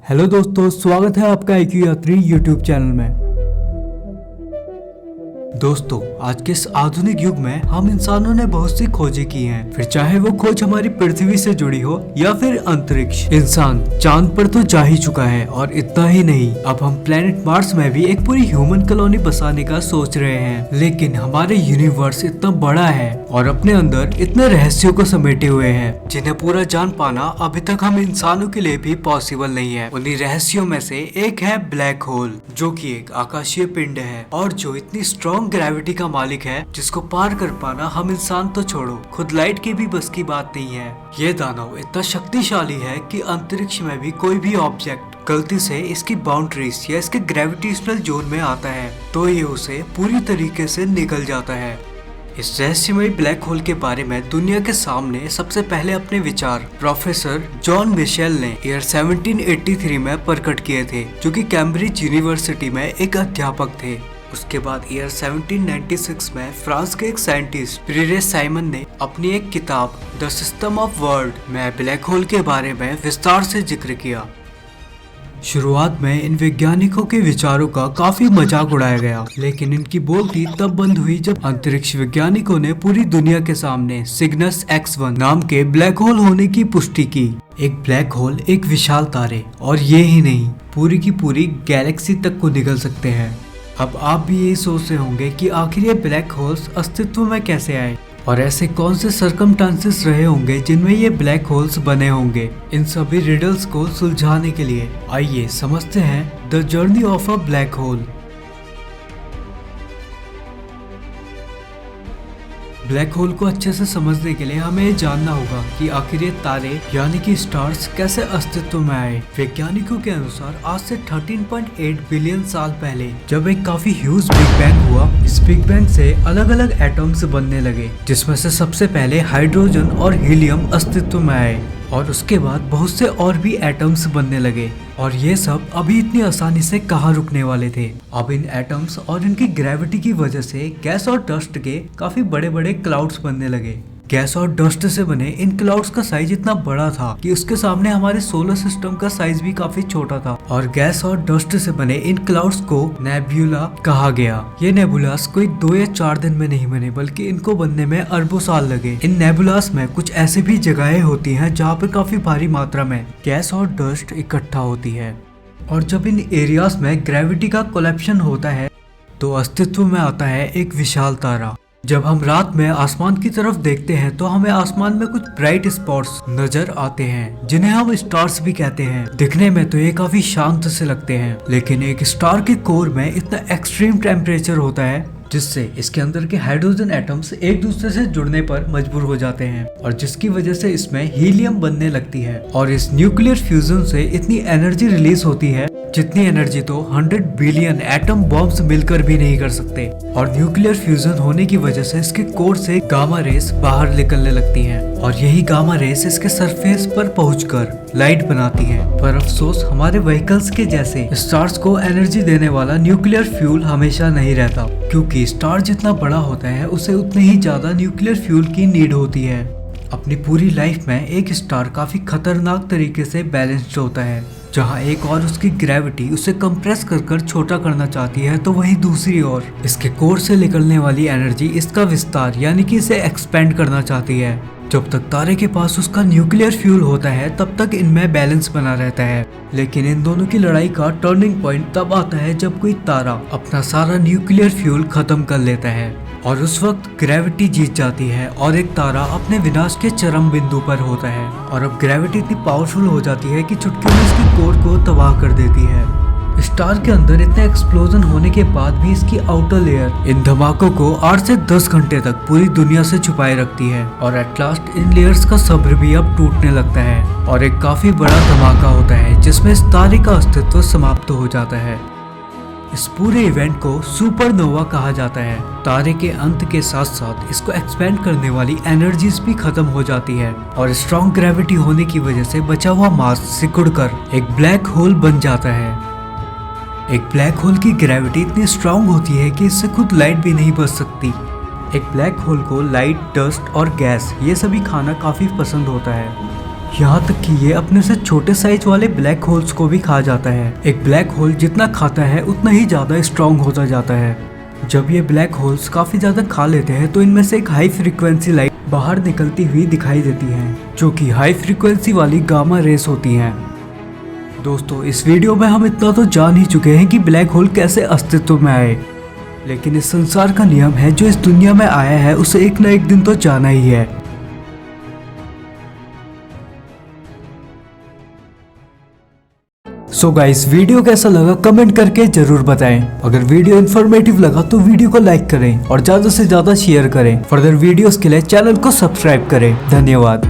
Hello दोस्तों, स्वागत है आपका IQ यात्री यूट्यूब चैनल में। दोस्तों, आज के इस आधुनिक युग में हम इंसानों ने बहुत सी खोजें की हैं, फिर चाहे वो खोज हमारी पृथ्वी से जुड़ी हो या फिर अंतरिक्ष। इंसान चांद पर तो जा ही चुका है और इतना ही नहीं, अब हम प्लेनेट मार्स में भी एक पूरी ह्यूमन कॉलोनी बसाने का सोच रहे हैं। लेकिन हमारे यूनिवर्स इतना बड़ा है और अपने अंदर इतने रहस्यों को समेटे हुए हैं जिन्हें पूरा जान पाना अभी तक हम इंसानों के लिए भी पॉसिबल नहीं है। उन्हीं रहस्यों में से एक है ब्लैक होल, जो कि एक आकाशीय पिंड है और जो इतनी स्ट्रॉन्ग ग्रेविटी का मालिक है जिसको पार कर पाना हम इंसान तो छोड़ो, खुद लाइट के भी बस की बात नहीं है। ये दानव इतना शक्तिशाली है कि अंतरिक्ष में भी कोई भी ऑब्जेक्ट गलती से इसकी बाउंड्रीज या इसके ग्रेविटेशनल जोन में आता है तो ये उसे पूरी तरीके से निगल जाता है। इस रहस्यमय ब्लैक होल के बारे में दुनिया के सामने सबसे पहले अपने विचार प्रोफेसर जॉन मिशेल ने ईयर 1783 में प्रकट किए थे, जो कि कैम्ब्रिज यूनिवर्सिटी में एक अध्यापक थे। उसके बाद ईयर 1796 में फ्रांस के एक साइंटिस्ट प्रीरे साइमन ने अपनी एक किताब द सिस्टम ऑफ वर्ल्ड में ब्लैक होल के बारे में विस्तार से जिक्र किया। शुरुआत में इन वैज्ञानिकों के विचारों का काफी मजाक उड़ाया गया, लेकिन इनकी बोलती तब बंद हुई जब अंतरिक्ष वैज्ञानिकों ने पूरी दुनिया के सामने सिग्नस X1 नाम के ब्लैक होल होने की पुष्टि की। एक ब्लैक होल एक विशाल तारे और ये ही नहीं, पूरी की पूरी गैलेक्सी तक को निगल सकते हैं। अब आप भी यही सोच रहे होंगे कि आखिर ये ब्लैक होल्स अस्तित्व में कैसे आए और ऐसे कौन से सर्कमस्टांसेस रहे होंगे जिनमें ये ब्लैक होल्स बने होंगे। इन सभी रिडल्स को सुलझाने के लिए आइए समझते हैं the journey of a black hole. Black hole को अच्छे से समझने के लिए हमें ये जानना होगा कि आखिर ये तारे यानी कि स्टार्स कैसे अस्तित्व में आए। वैज्ञानिकों के अनुसार आज से 13.8 बिलियन साल पहले जब एक काफी ह्यूज बिग बैंग हुआ, इस बिग बैंग से अलग अलग एटम्स बनने लगे, जिसमें से सबसे पहले हाइड्रोजन और हीलियम अस्तित्व में आए और उसके बाद बहुत से और भी एटम्स बनने लगे। और ये सब अभी इतनी आसानी से कहाँ रुकने वाले थे। अब इन एटम्स और इनकी ग्रेविटी की वजह से गैस और डस्ट के काफी बड़े बड़े क्लाउड्स बनने लगे। गैस और डस्ट से बने इन क्लाउड्स का साइज इतना बड़ा था कि उसके सामने हमारे सोलर सिस्टम का साइज भी काफी छोटा था। और गैस और डस्ट से बने इन क्लाउड्स को नेबुला कहा गया। ये नेबुलास कोई 2 या 4 दिन में नहीं बने, बल्कि इनको बनने में अरबों साल लगे। इन नेबुलास में कुछ ऐसी भी जगहें होती हैं जहाँ पर काफी भारी मात्रा में गैस और डस्ट इकट्ठा होती है। और जब इन एरियाज में ग्रेविटी का कोलैप्शन होता है तो अस्तित्व में आता है एक विशाल तारा। जब हम रात में आसमान की तरफ देखते हैं तो हमें आसमान में कुछ ब्राइट स्पॉट्स नजर आते हैं, जिन्हें हम स्टार्स भी कहते हैं। दिखने में तो ये काफी शांत से लगते हैं, लेकिन एक स्टार के कोर में इतना एक्सट्रीम टेम्परेचर होता है जिससे इसके अंदर के हाइड्रोजन एटम्स एक दूसरे से जुड़ने पर मजबूर हो जाते हैं और जिसकी वजह से इसमें हीलियम बनने लगती है। और इस न्यूक्लियर फ्यूजन से इतनी एनर्जी रिलीज होती है जितनी एनर्जी तो 100 बिलियन एटम बॉम्ब्स मिलकर भी नहीं कर सकते। और न्यूक्लियर फ्यूजन होने की वजह से इसके कोर से गामा रेस बाहर निकलने लगती हैं और यही गामा रेस इसके सरफेस पर पहुंचकर लाइट बनाती है। पर अफसोस हमारे व्हीकल्स के जैसे स्टार्स को एनर्जी देने वाला न्यूक्लियर फ्यूल हमेशा नहीं रहता, क्योंकि स्टार जितना बड़ा होता है उसे उतने ही ज्यादा न्यूक्लियर फ्यूल की नीड होती है। अपनी पूरी लाइफ में एक स्टार काफी खतरनाक तरीके से बैलेंस्ड होता है। जहां एक और उसकी ग्रेविटी उसे कंप्रेस कर छोटा करना चाहती है, तो वहीं दूसरी ओर इसके कोर से निकलने वाली एनर्जी इसका विस्तार यानी कि इसे एक्सपेंड करना चाहती है। जब तक तारे के पास उसका न्यूक्लियर फ्यूल होता है तब तक इनमें बैलेंस बना रहता है, लेकिन इन दोनों की लड़ाई का टर्निंग पॉइंट तब आता है जब कोई तारा अपना सारा न्यूक्लियर फ्यूल खत्म कर लेता है और उस वक्त ग्रेविटी जीत जाती है और एक तारा अपने विनाश के चरम बिंदु पर होता है। और अब ग्रेविटी इतनी पावरफुल हो जाती है कि चुटकियों में इसकी कोर को तबाह कर देती है। स्टार के अंदर इतना एक्सप्लोजन होने के बाद भी इसकी आउटर लेयर इन धमाकों को 8 से 10 घंटे तक पूरी दुनिया से छुपाए रखती है और एट लास्ट इन लेयर्स का सब्र भी अब टूटने लगता है और एक काफी बड़ा धमाका होता है जिसमें इस तारे का अस्तित्व समाप्त हो जाता है। इस पूरे इवेंट को सुपरनोवा कहा जाता है। तारे के अंत के साथ साथ इसको एक्सपेंड करने वाली एनर्जीज भी खत्म हो जाती है और स्ट्रॉन्ग ग्रेविटी होने की वजह से बचा हुआ मास सिकुड़कर एक ब्लैक होल बन जाता है। एक ब्लैक होल की ग्रेविटी इतनी स्ट्रांग होती है कि इससे खुद लाइट भी नहीं बच सकती। एक ब्लैक होल को लाइट, डस्ट और गैस ये सभी खाना काफी पसंद होता है। यहाँ तक कि ये अपने से छोटे साइज वाले ब्लैक होल्स को भी खा जाता है। एक ब्लैक होल जितना खाता है उतना ही ज्यादा स्ट्रॉन्ग होता जाता है। जब ये ब्लैक होल्स काफी ज्यादा खा लेते हैं तो इनमें से एक हाई फ्रीक्वेंसी लाइट बाहर निकलती हुई दिखाई देती है, जो कि हाई फ्रीक्वेंसी वाली गामा रेस होती हैं। दोस्तों, इस वीडियो में हम इतना तो जान ही चुके हैं कि ब्लैक होल कैसे अस्तित्व में आए, लेकिन इस संसार का नियम है जो इस दुनिया में आया है उसे एक न एक दिन तो जाना ही है। सो गाइस, वीडियो कैसा लगा कमेंट करके जरूर बताएं। अगर वीडियो इन्फॉर्मेटिव लगा तो वीडियो को लाइक करें और ज्यादा से ज्यादा शेयर करें। फर्दर वीडियोस के लिए चैनल को सब्सक्राइब करें। धन्यवाद।